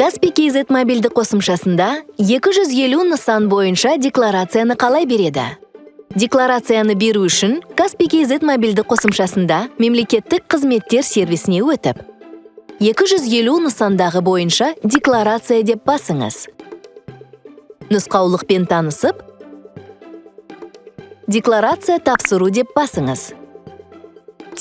Каспий KZ мобильді қосымшасында 250 нысан бойынша декларацияны қалай береді? Декларацияны беру үшін Каспий KZ мобильді қосымшасында мемлекеттік қызметтер сервисіне өтіп, 250 нысандағы бойынша декларация деп басыңыз. Нұсқаулықпен танысып, декларация тапсыру деп басыңыз.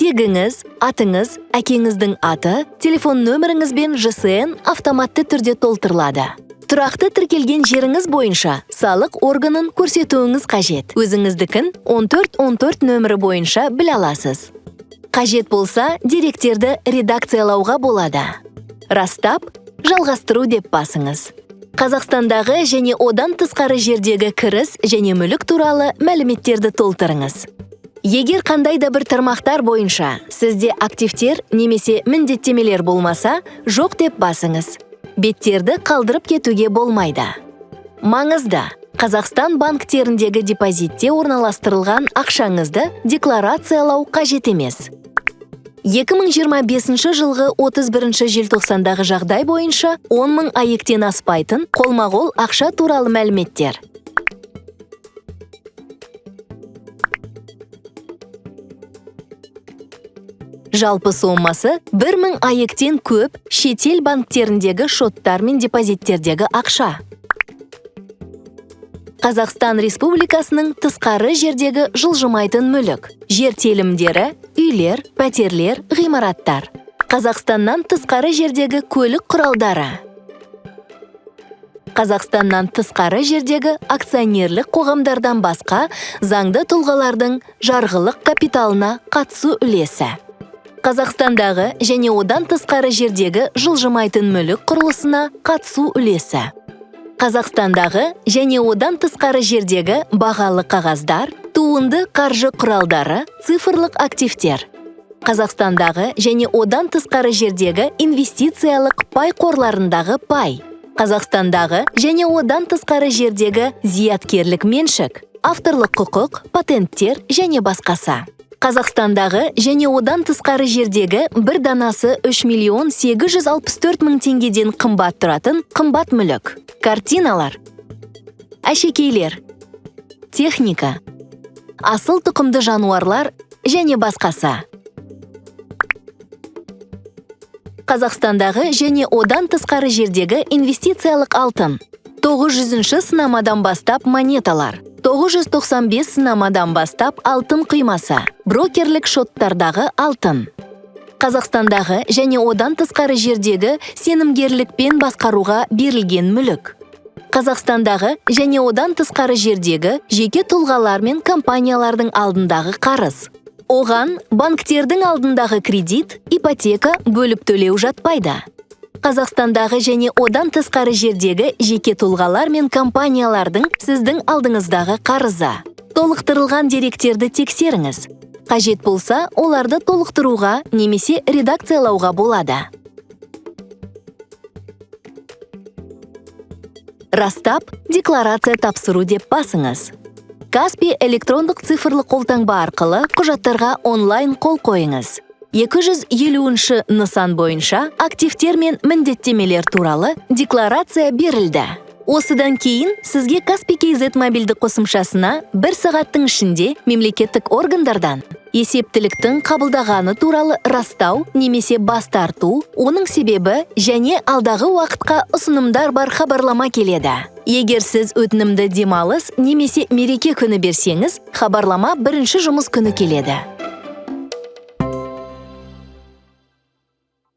Тегіңіз, атыңыз, әкеңіздің аты, телефон нөміріңіз бен ЖСН автоматты түрде толтырылады. Тұрақты тіркелген жеріңіз бойынша салық органын көрсетуіңіз қажет. Өзіңіздікін 1414 нөмірі бойынша біле аласыз. Қажет болса, деректерді редакциялауға болады. Растап, жалғастыру деп басыңыз. Қазақстандағы және одан тысқары жердегі кіріс және мүлік туралы мәліметтерді толтырыңыз. Егер қандайда бір тармақтар бойынша сізде активтер немесе міндеттемелер болмаса, жоқ деп басыңыз. Беттерді қалдырып кетуге болмайды. Маңызды, Қазақстан банктеріндегі депозитте орналастырылған ақшаңызды декларациялау қажет емес. 2025 жылғы 31 желтоқсандағы жағдай бойынша 10 мың аектен аспайтын қолма-қол ақша туралы мәліметтер. Жалпы сомасы 1000 аектен көп шетел банктеріндегі шоттар мен депозиттердегі ақша. Қазақстан Республикасының тысқары жердегі жылжымайтын мүлік, жер телімдері, үйлер, пәтерлер, ғимараттар. Қазақстаннан тысқары жердегі көлік құралдары. Қазақстаннан тысқары жердегі акционерлік қоғамдардан басқа заңды тұлғалардың жарғылық капиталына қатысу үлесі. Қазақстандағы және одан тысқары жердегі жылжымайтын мүлік құрылысына қатысу үлесі. Қазақстандағы және одан тысқары жердегі бағалы қағаздар, туынды қаржы құралдары, цифрлық активтер. Қазақстандағы және одан тысқары жердегі инвестициялық пай қорларындағы пай. Қазақстандағы және одан тысқары жердегі зияткерлік меншік, авторлық құқық, патенттер және басқасы. Қазақстандағы және одан тысқары жердегі бір данасы 3.864.000 теңгеден қымбат тұратын қымбат мүлік. Картиналар, әшекейлер, техника, асыл тұқымды жануарлар және басқасы. Қазақстандағы және одан тысқары жердегі инвестициялық алтын. 900 сынамадан бастап монеталар. 995 сынамадан бастап алтын құймасы, брокерлік шоттардағы алтын. Қазақстандағы және одан тысқары жердегі сенімгерлікпен басқаруға берілген мүлік. Қазақстандағы және одан тысқары жердегі жеке тұлғалар мен компаниялардың алдындағы қарыз. Оған банктердің алдындағы кредит, ипотека бөліп төлеу жатпайды. Қазақстандағы және одан тысқары жердегі жеке тұлғалар мен компаниялардың сіздің алдыңыздағы қарызы. Толықтырылған деректерді тексеріңіз. Қажет болса, оларды толықтыруға немесе редакциялауға болады. Растап, декларация тапсыру деп басыңыз. Каспий электрондық цифрлық қолтаңба арқылы құжаттарға онлайн қол қойыңыз. 250 нысан бойынша активтер мен міндеттемелер туралы декларация берілді. Осыдан кейін сізге Каспий KZ мобильді қосымшасына 1 сағаттың ішінде мемлекеттік органдардан есептіліктің қабылдағаны туралы растау немесе бас тарту, оның себебі және алдағы уақытқа ұсынымдар бар хабарлама келеді. Егер сіз өтінімді демалыс немесе мереке күні берсеңіз, хабарлама бірінші жұмыс күні келеді.